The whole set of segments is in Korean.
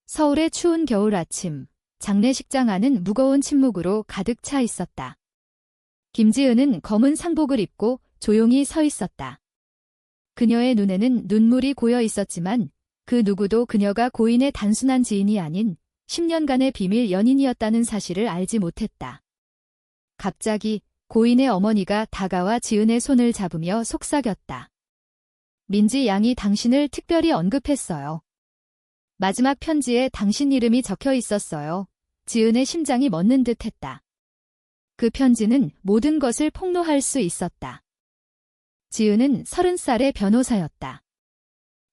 서울의 추운 겨울 아침, 장례식장 안은 무거운 침묵으로 가득 차 있었다. 김지은은 검은 상복을 입고 조용히 서 있었다. 그녀의 눈에는 눈물이 고여 있었지만 그 누구도 그녀가 고인의 단순한 지인이 아닌 10년간의 비밀 연인이었다는 사실을 알지 못했다. 갑자기 고인의 어머니가 다가와 지은의 손을 잡으며 속삭였다. 민지 양이 당신을 특별히 언급했어요. 마지막 편지에 당신 이름이 적혀 있었어요. 지은의 심장이 멎는 듯 했다. 그 편지는 모든 것을 폭로할 수 있었다. 지은은 30살의 변호사였다.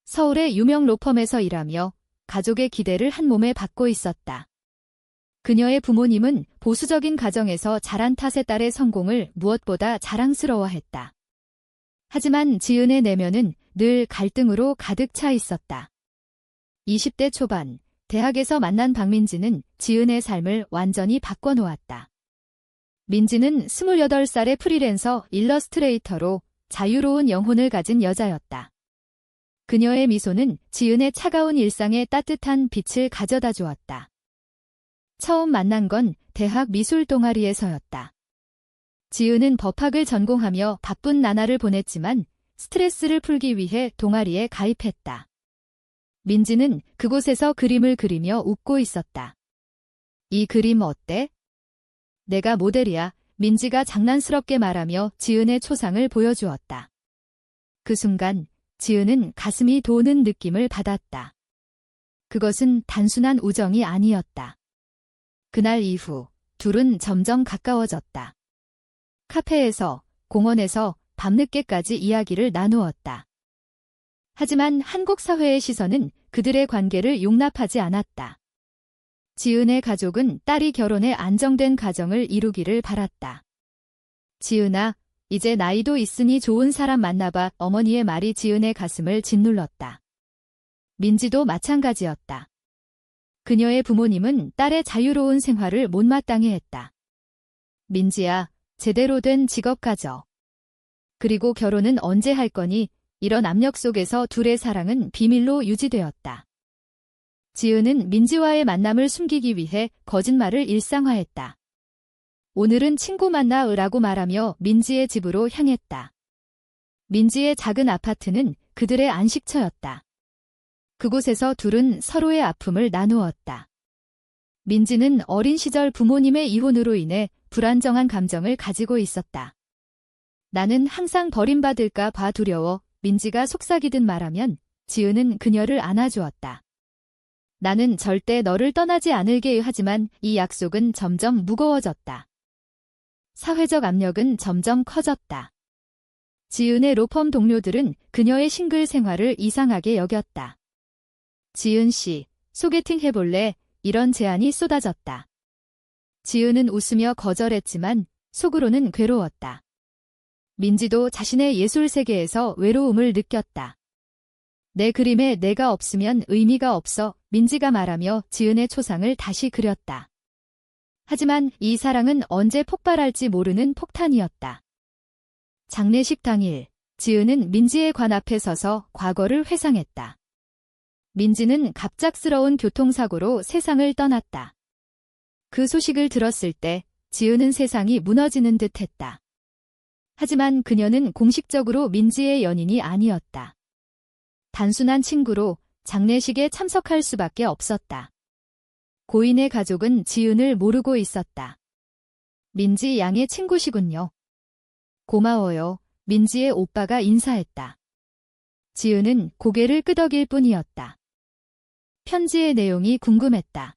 서울의 유명 로펌에서 일하며 가족의 기대를 한 몸에 받고 있었다. 그녀의 부모님은 보수적인 가정에서 자란 탓에 딸의 성공을 무엇보다 자랑스러워했다. 하지만 지은의 내면은 늘 갈등으로 가득 차 있었다. 20대 초반, 대학에서 만난 박민지는 지은의 삶을 완전히 바꿔놓았다. 민지는 28살의 프리랜서 일러스트레이터로 자유로운 영혼을 가진 여자였다. 그녀의 미소는 지은의 차가운 일상에 따뜻한 빛을 가져다 주었다. 처음 만난 건 대학 미술 동아리에서였다. 지은은 법학을 전공하며 바쁜 나날을 보냈지만 스트레스를 풀기 위해 동아리에 가입했다. 민지는 그곳에서 그림을 그리며 웃고 있었다. 이 그림 어때? 내가 모델이야. 민지가 장난스럽게 말하며 지은의 초상을 보여주었다. 그 순간 지은은 가슴이 도는 느낌을 받았다. 그것은 단순한 우정이 아니었다. 그날 이후 둘은 점점 가까워졌다. 카페에서, 공원에서 밤늦게까지 이야기를 나누었다. 하지만 한국 사회의 시선은 그들의 관계를 용납하지 않았다. 지은의 가족은 딸이 결혼해 안정된 가정을 이루기를 바랐다. 지은아, 이제 나이도 있으니 좋은 사람 만나봐. 어머니의 말이 지은의 가슴을 짓눌렀다. 민지도 마찬가지였다. 그녀의 부모님은 딸의 자유로운 생활을 못마땅해 했다. 민지야, 제대로 된 직업 가져. 그리고 결혼은 언제 할 거니? 이런 압력 속에서 둘의 사랑은 비밀로 유지되었다. 지은은 민지와의 만남을 숨기기 위해 거짓말을 일상화했다. 오늘은 친구 만나으라고 말하며 민지의 집으로 향했다. 민지의 작은 아파트는 그들의 안식처였다. 그곳에서 둘은 서로의 아픔을 나누었다. 민지는 어린 시절 부모님의 이혼으로 인해 불안정한 감정을 가지고 있었다. 나는 항상 버림받을까 봐 두려워. 민지가 속삭이듯 말하면 지은은 그녀를 안아주었다. 나는 절대 너를 떠나지 않을게. 하지만 이 약속은 점점 무거워졌다. 사회적 압력은 점점 커졌다. 지은의 로펌 동료들은 그녀의 싱글 생활을 이상하게 여겼다. 지은 씨, 소개팅 해볼래? 이런 제안이 쏟아졌다. 지은은 웃으며 거절했지만 속으로는 괴로웠다. 민지도 자신의 예술 세계에서 외로움을 느꼈다. 내 그림에 내가 없으면 의미가 없어. 민지가 말하며 지은의 초상을 다시 그렸다. 하지만 이 사랑은 언제 폭발할지 모르는 폭탄이었다. 장례식 당일, 지은은 민지의 관 앞에 서서 과거를 회상했다. 민지는 갑작스러운 교통사고로 세상을 떠났다. 그 소식을 들었을 때 지은은 세상이 무너지는 듯 했다. 하지만 그녀는 공식적으로 민지의 연인이 아니었다. 단순한 친구로 장례식에 참석할 수밖에 없었다. 고인의 가족은 지은을 모르고 있었다. 민지 양의 친구시군요. 고마워요. 민지의 오빠가 인사했다. 지은은 고개를 끄덕일 뿐이었다. 편지의 내용이 궁금했다.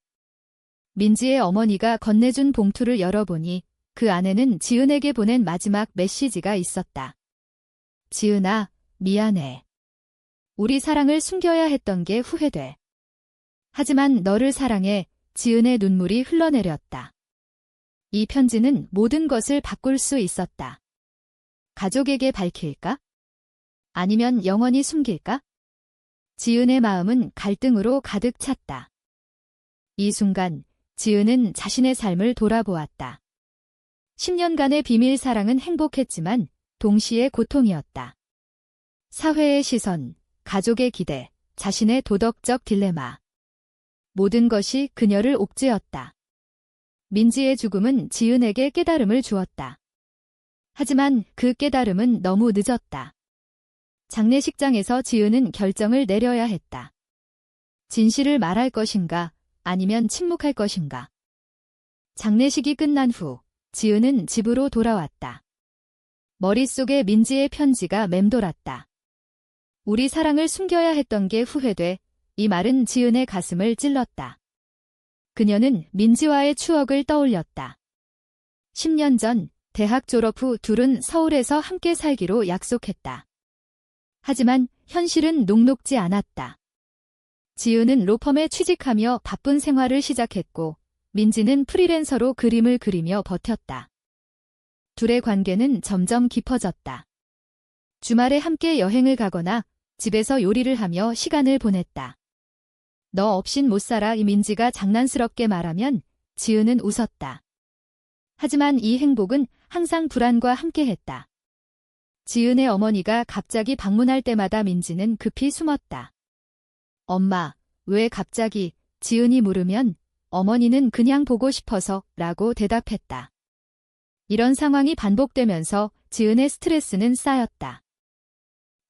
민지의 어머니가 건네준 봉투를 열어보니 그 안에는 지은에게 보낸 마지막 메시지가 있었다. 지은아, 미안해. 우리 사랑을 숨겨야 했던 게 후회돼. 하지만 너를 사랑해. 지은의 눈물이 흘러내렸다. 이 편지는 모든 것을 바꿀 수 있었다. 가족에게 밝힐까? 아니면 영원히 숨길까? 지은의 마음은 갈등으로 가득 찼다. 이 순간 지은은 자신의 삶을 돌아보았다. 10년간의 비밀 사랑은 행복했지만 동시에 고통이었다. 사회의 시선, 가족의 기대, 자신의 도덕적 딜레마. 모든 것이 그녀를 옥죄었다. 민지의 죽음은 지은에게 깨달음을 주었다. 하지만 그 깨달음은 너무 늦었다. 장례식장에서 지은은 결정을 내려야 했다. 진실을 말할 것인가, 아니면 침묵할 것인가. 장례식이 끝난 후 지은은 집으로 돌아왔다. 머릿속에 민지의 편지가 맴돌았다. 우리 사랑을 숨겨야 했던 게 후회돼. 이 말은 지은의 가슴을 찔렀다. 그녀는 민지와의 추억을 떠올렸다. 10년 전 대학 졸업 후 둘은 서울에서 함께 살기로 약속했다. 하지만 현실은 녹록지 않았다. 지은은 로펌에 취직하며 바쁜 생활을 시작했고 민지는 프리랜서로 그림을 그리며 버텼다. 둘의 관계는 점점 깊어졌다. 주말에 함께 여행을 가거나 집에서 요리를 하며 시간을 보냈다. 너 없인 못 살아, 이 민지가 장난스럽게 말하면 지은은 웃었다. 하지만 이 행복은 항상 불안과 함께했다. 지은의 어머니가 갑자기 방문할 때마다 민지는 급히 숨었다. 엄마, 왜 갑자기? 지은이 물으면 어머니는 그냥 보고 싶어서 라고 대답했다. 이런 상황이 반복되면서 지은의 스트레스는 쌓였다.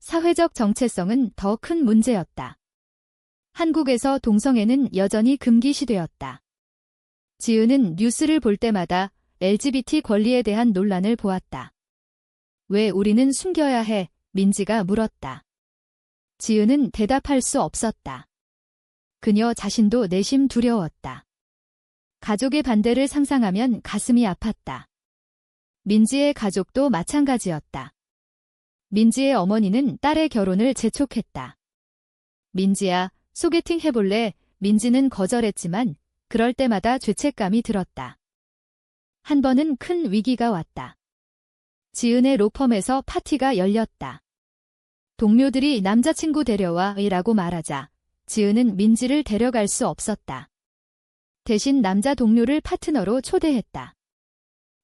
사회적 정체성은 더 큰 문제였다. 한국에서 동성애는 여전히 금기시되었다. 지은은 뉴스를 볼 때마다 LGBT 권리에 대한 논란을 보았다. 왜 우리는 숨겨야 해? 민지가 물었다. 지은은 대답할 수 없었다. 그녀 자신도 내심 두려웠다. 가족의 반대를 상상하면 가슴이 아팠다. 민지의 가족도 마찬가지였다. 민지의 어머니는 딸의 결혼을 재촉했다. 민지야, 소개팅 해볼래? 민지는 거절했지만 그럴 때마다 죄책감이 들었다. 한 번은 큰 위기가 왔다. 지은의 로펌에서 파티가 열렸다. 동료들이 남자친구 데려와 라고 말하자 지은은 민지를 데려갈 수 없었다. 대신 남자 동료를 파트너로 초대했다.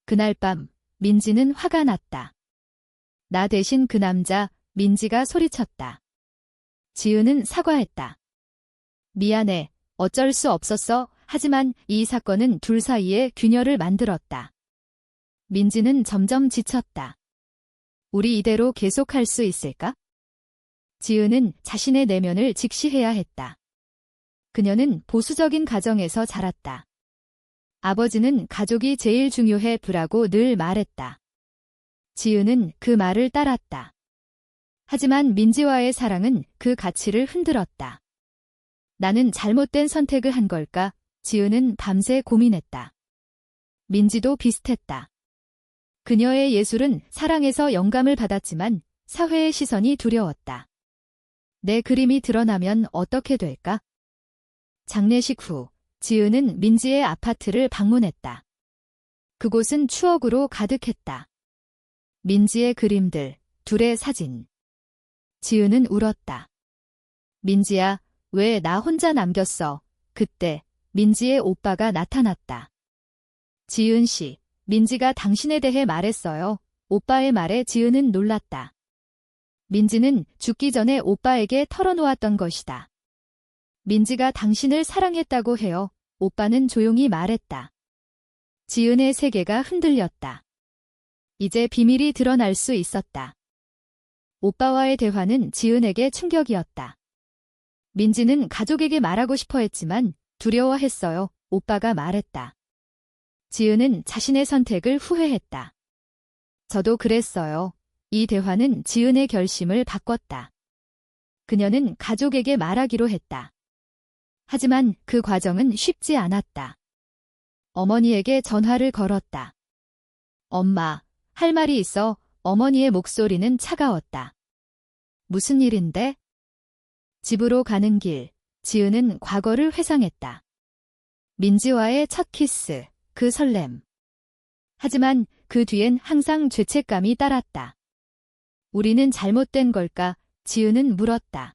그날 밤 민지는 화가 났다. 나 대신 그 남자, 민지가 소리쳤다. 지은은 사과했다. 미안해, 어쩔 수 없었어. 하지만 이 사건은 둘 사이에 균열을 만들었다. 민지는 점점 지쳤다. 우리 이대로 계속할 수 있을까? 지은은 자신의 내면을 직시해야 했다. 그녀는 보수적인 가정에서 자랐다. 아버지는 가족이 제일 중요해 라고 늘 말했다. 지은은 그 말을 따랐다. 하지만 민지와의 사랑은 그 가치를 흔들었다. 나는 잘못된 선택을 한 걸까? 지은은 밤새 고민했다. 민지도 비슷했다. 그녀의 예술은 사랑에서 영감을 받았지만 사회의 시선이 두려웠다. 내 그림이 드러나면 어떻게 될까? 장례식 후 지은은 민지의 아파트를 방문했다. 그곳은 추억으로 가득했다. 민지의 그림들, 둘의 사진. 지은은 울었다. 민지야, 왜 나 혼자 남겼어? 그때 민지의 오빠가 나타났다. 지은 씨, 민지가 당신에 대해 말했어요. 오빠의 말에 지은은 놀랐다. 민지는 죽기 전에 오빠에게 털어놓았던 것이다. 민지가 당신을 사랑했다고 해요. 오빠는 조용히 말했다. 지은의 세계가 흔들렸다. 이제 비밀이 드러날 수 있었다. 오빠와의 대화는 지은에게 충격이었다. 민지는 가족에게 말하고 싶어 했지만 두려워했어요. 오빠가 말했다. 지은은 자신의 선택을 후회했다. 저도 그랬어요. 이 대화는 지은의 결심을 바꿨다. 그녀는 가족에게 말하기로 했다. 하지만 그 과정은 쉽지 않았다. 어머니에게 전화를 걸었다. 엄마, 할 말이 있어. 어머니의 목소리는 차가웠다. 무슨 일인데? 집으로 가는 길, 지은은 과거를 회상했다. 민지와의 첫 키스, 그 설렘. 하지만 그 뒤엔 항상 죄책감이 따랐다. 우리는 잘못된 걸까? 지은은 물었다.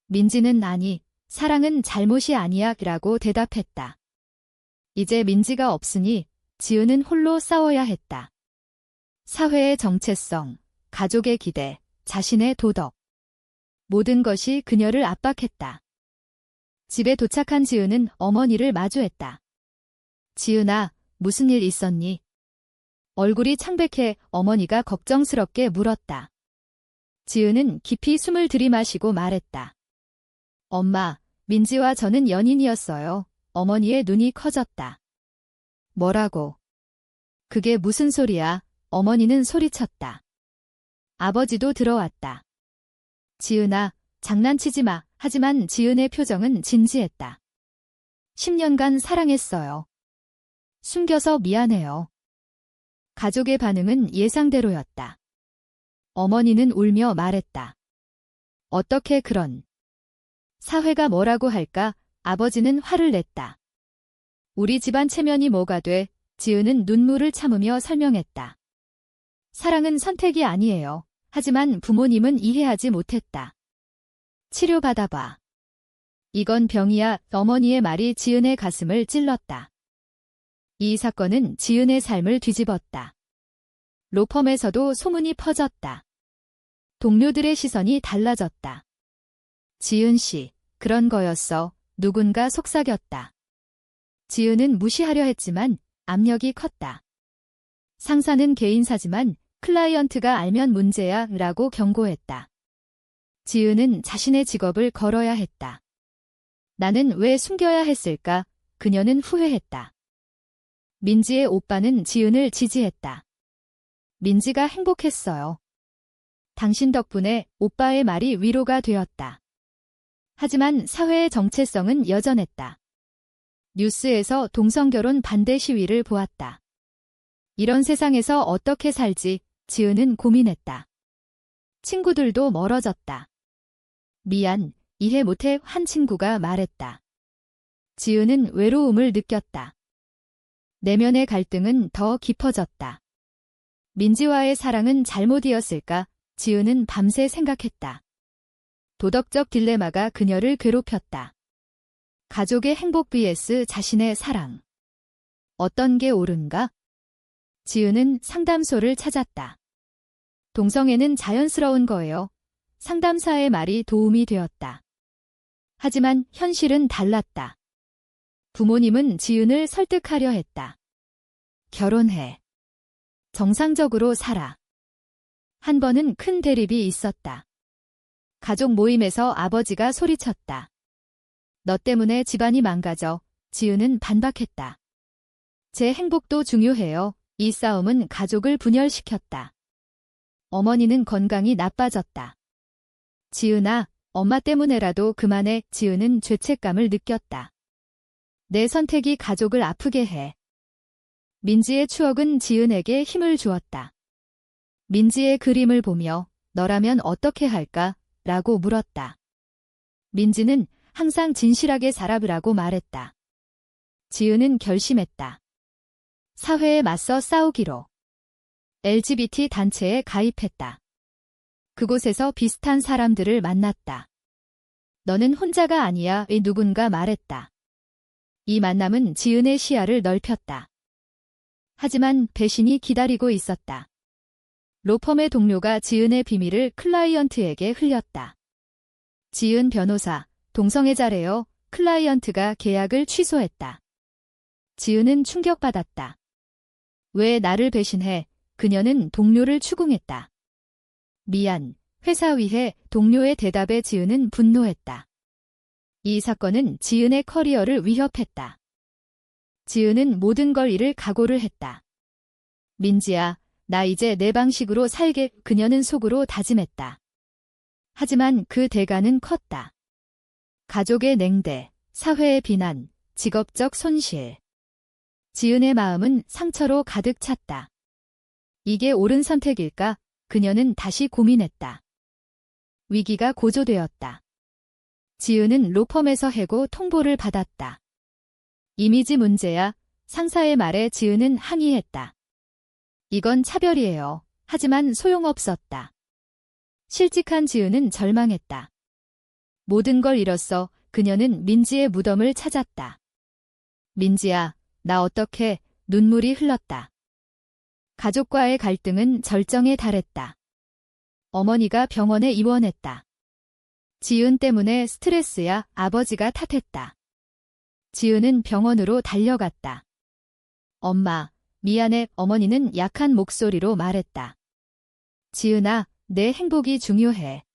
민지는 아니, 사랑은 잘못이 아니야 라고 대답했다. 이제 민지가 없으니 지은은 홀로 싸워야 했다. 사회의 정체성, 가족의 기대, 자신의 도덕. 모든 것이 그녀를 압박했다. 집에 도착한 지은은 어머니를 마주했다. 지은아, 무슨 일 있었니? 얼굴이 창백해 어머니가 걱정스럽게 물었다. 지은은 깊이 숨을 들이마시고 말했다. 엄마, 민지와 저는 연인이었어요. 어머니의 눈이 커졌다. 뭐라고? 그게 무슨 소리야? 어머니는 소리쳤다. 아버지도 들어왔다. 지은아, 장난치지 마. 하지만 지은의 표정은 진지했다. 10년간 사랑했어요. 숨겨서 미안해요. 가족의 반응은 예상대로였다. 어머니는 울며 말했다. 어떻게 그런. 사회가 뭐라고 할까? 아버지는 화를 냈다. 우리 집안 체면이 뭐가 돼? 지은은 눈물을 참으며 설명했다. 사랑은 선택이 아니에요. 하지만 부모님은 이해하지 못했다. 치료받아봐. 이건 병이야. 어머니의 말이 지은의 가슴을 찔렀다. 이 사건은 지은의 삶을 뒤집었다. 로펌에서도 소문이 퍼졌다. 동료들의 시선이 달라졌다. 지은 씨, 그런 거였어. 누군가 속삭였다. 지은은 무시하려 했지만 압력이 컸다. 상사는 개인사지만 클라이언트가 알면 문제야 라고 경고했다. 지은은 자신의 직업을 걸어야 했다. 나는 왜 숨겨야 했을까? 그녀는 후회했다. 민지의 오빠는 지은을 지지했다. 민지가 행복했어요. 당신 덕분에 오빠의 말이 위로가 되었다. 하지만 사회의 정체성은 여전했다. 뉴스에서 동성결혼 반대 시위를 보았다. 이런 세상에서 어떻게 살지? 지은은 고민했다. 친구들도 멀어졌다. 미안, 이해 못해. 한 친구가 말했다. 지은은 외로움을 느꼈다. 내면의 갈등은 더 깊어졌다. 민지와의 사랑은 잘못이었을까? 지은은 밤새 생각했다. 도덕적 딜레마가 그녀를 괴롭혔다. 가족의 행복 vs 자신의 사랑. 어떤 게 옳은가? 지은은 상담소를 찾았다. 동성애는 자연스러운 거예요. 상담사의 말이 도움이 되었다. 하지만 현실은 달랐다. 부모님은 지은을 설득하려 했다. 결혼해. 정상적으로 살아. 한 번은 큰 대립이 있었다. 가족 모임에서 아버지가 소리쳤다. 너 때문에 집안이 망가져. 지은은 반박했다. 제 행복도 중요해요. 이 싸움은 가족을 분열시켰다. 어머니는 건강이 나빠졌다. 지은아, 엄마 때문에라도 그만해. 지은은 죄책감을 느꼈다. 내 선택이 가족을 아프게 해. 민지의 추억은 지은에게 힘을 주었다. 민지의 그림을 보며 너라면 어떻게 할까? 라고 물었다. 민지는 항상 진실하게 살아보라고 말했다. 지은은 결심했다. 사회에 맞서 싸우기로. LGBT 단체에 가입했다. 그곳에서 비슷한 사람들을 만났다. 너는 혼자가 아니야. 누군가 말했다. 이 만남은 지은의 시야를 넓혔다. 하지만 배신이 기다리고 있었다. 로펌의 동료가 지은의 비밀을 클라이언트에게 흘렸다. 지은 변호사, 동성애자래요. 클라이언트가 계약을 취소했다. 지은은 충격받았다. 왜 나를 배신해? 그녀는 동료를 추궁했다. 미안, 회사 위해. 동료의 대답에 지은은 분노했다. 이 사건은 지은의 커리어를 위협했다. 지은은 모든 걸 잃을 각오를 했다. 민지야, 나 이제 내 방식으로 살게. 그녀는 속으로 다짐했다. 하지만 그 대가는 컸다. 가족의 냉대, 사회의 비난, 직업적 손실. 지은의 마음은 상처로 가득 찼다. 이게 옳은 선택일까? 그녀는 다시 고민했다. 위기가 고조되었다. 지은은 로펌에서 해고 통보를 받았다. 이미지 문제야. 상사의 말에 지은은 항의했다. 이건 차별이에요. 하지만 소용없었다. 실직한 지은은 절망했다. 모든 걸 잃었어. 그녀는 민지의 무덤을 찾았다. 민지야, 나 어떡해? 눈물이 흘렀다. 가족과의 갈등은 절정에 달했다. 어머니가 병원에 입원했다. 지은 때문에 스트레스야 아버지가 탓했다. 지은은 병원으로 달려갔다. 엄마, 미안해. 어머니는 약한 목소리로 말했다. 지은아, 내 행복이 중요해.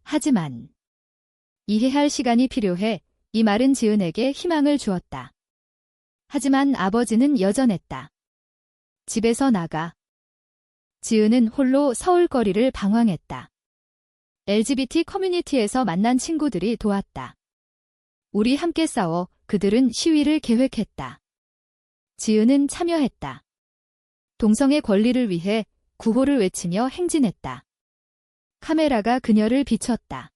하지만 이해할 시간이 필요해. 이 말은 지은에게 희망을 주었다. 하지만 아버지는 여전했다. 집에서 나가. 지은은 홀로 서울 거리를 방황했다. LGBT 커뮤니티에서 만난 친구들이 도왔다. 우리 함께 싸워. 그들은 시위를 계획했다. 지은은 참여했다. 동성애 권리를 위해 구호를 외치며 행진했다. 카메라가 그녀를 비췄다.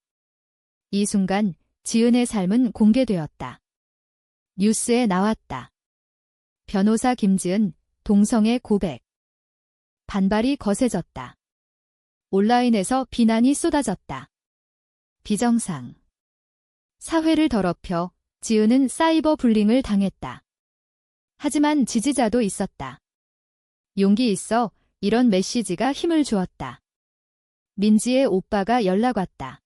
이 순간 지은의 삶은 공개되었다. 뉴스에 나왔다. 변호사 김지은, 동성애 고백. 반발이 거세졌다. 온라인에서 비난이 쏟아졌다. 비정상. 사회를 더럽혀 지은은 사이버 불링을 당했다. 하지만 지지자도 있었다. 용기 있어. 이런 메시지가 힘을 주었다. 민지의 오빠가 연락 왔다.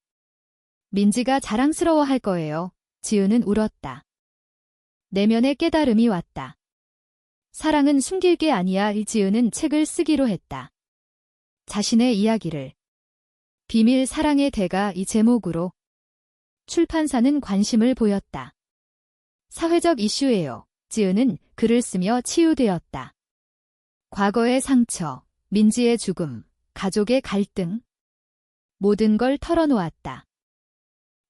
민지가 자랑스러워할 거예요. 지은은 울었다. 내면의 깨달음이 왔다. 사랑은 숨길 게 아니야. 지은은 책을 쓰기로 했다. 자신의 이야기를. 비밀 사랑의 대가 이 제목으로. 출판사는 관심을 보였다. 사회적 이슈예요. 지은은 글을 쓰며 치유되었다. 과거의 상처, 민지의 죽음, 가족의 갈등. 모든 걸 털어놓았다.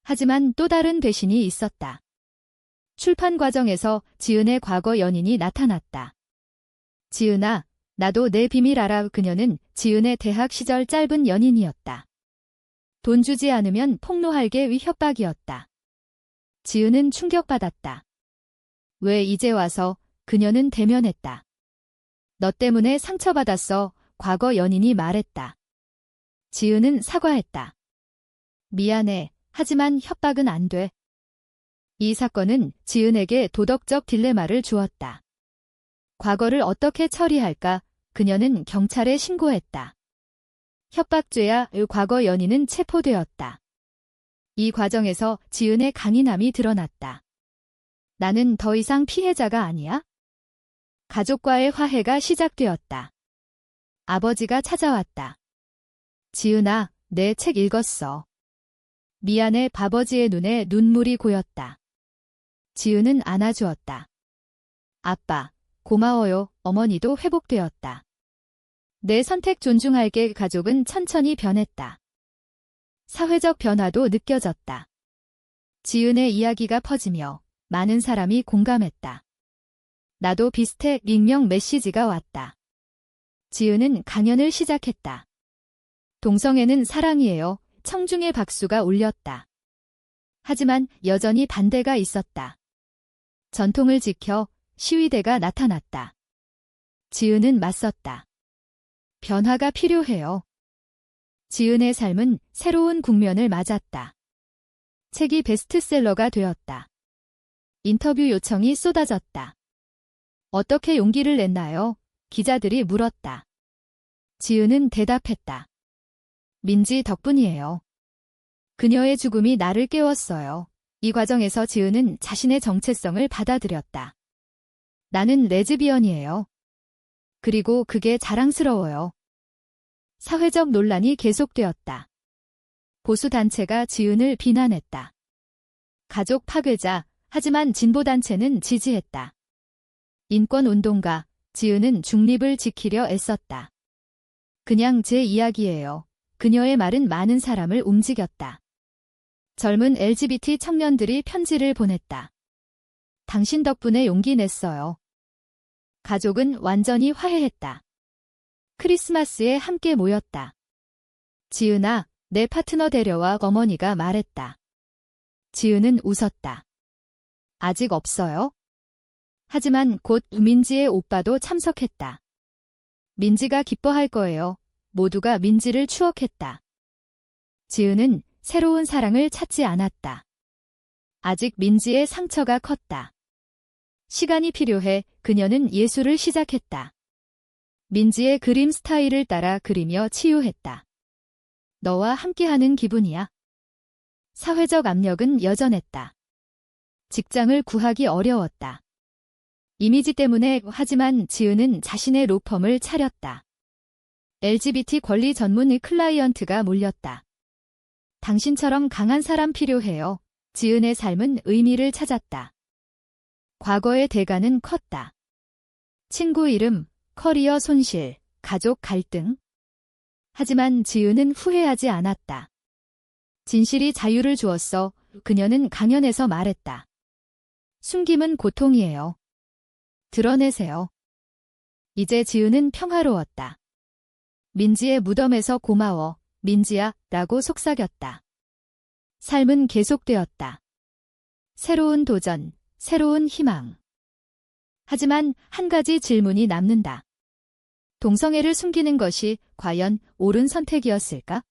하지만 또 다른 배신이 있었다. 출판 과정에서 지은의 과거 연인이 나타났다. 지은아, 나도 내 비밀 알아. 그녀는 지은의 대학 시절 짧은 연인이었다. 돈 주지 않으면 폭로할게 위 협박이었다. 지은은 충격받았다. 왜 이제 와서? 그녀는 대면했다. 너 때문에 상처받았어. 과거 연인이 말했다. 지은은 사과했다. 미안해. 하지만 협박은 안 돼. 이 사건은 지은에게 도덕적 딜레마를 주었다. 과거를 어떻게 처리할까? 그녀는 경찰에 신고했다. 협박죄야. 과거 연인은 체포되었다. 이 과정에서 지은의 강인함이 드러났다. 나는 더 이상 피해자가 아니야? 가족과의 화해가 시작되었다. 아버지가 찾아왔다. 지은아, 내 책 읽었어. 미안해. 아버지의 눈에 눈물이 고였다. 지은은 안아주었다. 아빠, 고마워요. 어머니도 회복되었다. 내 선택 존중할게. 가족은 천천히 변했다. 사회적 변화도 느껴졌다. 지은의 이야기가 퍼지며 많은 사람이 공감했다. 나도 비슷해. 익명 메시지가 왔다. 지은은 강연을 시작했다. 동성애는 사랑이에요. 청중의 박수가 울렸다. 하지만 여전히 반대가 있었다. 전통을 지켜 시위대가 나타났다. 지은은 맞섰다. 변화가 필요해요. 지은의 삶은 새로운 국면을 맞았다. 책이 베스트셀러가 되었다. 인터뷰 요청이 쏟아졌다. 어떻게 용기를 냈나요? 기자들이 물었다. 지은은 대답했다. 민지 덕분이에요. 그녀의 죽음이 나를 깨웠어요. 이 과정에서 지은은 자신의 정체성을 받아들였다. 나는 레즈비언이에요. 그리고 그게 자랑스러워요. 사회적 논란이 계속되었다. 보수단체가 지은을 비난했다. 가족 파괴자, 하지만 진보단체는 지지했다. 인권운동가, 지은은 중립을 지키려 애썼다. 그냥 제 이야기예요. 그녀의 말은 많은 사람을 움직였다. 젊은 LGBT 청년들이 편지를 보냈다. 당신 덕분에 용기 냈어요. 가족은 완전히 화해했다. 크리스마스에 함께 모였다. 지은아, 내 파트너 데려와. 어머니가 말했다. 지은은 웃었다. 아직 없어요? 하지만 곧 민지의 오빠도 참석했다. 민지가 기뻐할 거예요. 모두가 민지를 추억했다. 지은은 새로운 사랑을 찾지 않았다. 아직 민지의 상처가 컸다. 시간이 필요해. 그녀는 예술을 시작했다. 민지의 그림 스타일을 따라 그리며 치유했다. 너와 함께하는 기분이야. 사회적 압력은 여전했다. 직장을 구하기 어려웠다. 이미지 때문에 하지만 지은은 자신의 로펌을 차렸다. LGBT 권리 전문 클라이언트가 몰렸다. 당신처럼 강한 사람 필요해요. 지은의 삶은 의미를 찾았다. 과거의 대가는 컸다. 친구 이름, 커리어 손실, 가족 갈등. 하지만 지은은 후회하지 않았다. 진실이 자유를 주었어. 그녀는 강연에서 말했다. 숨김은 고통이에요. 드러내세요. 이제 지은은 평화로웠다. 민지의 무덤에서 고마워, 민지야, 라고 속삭였다. 삶은 계속되었다. 새로운 도전, 새로운 희망. 하지만 한 가지 질문이 남는다. 동성애를 숨기는 것이 과연 옳은 선택이었을까?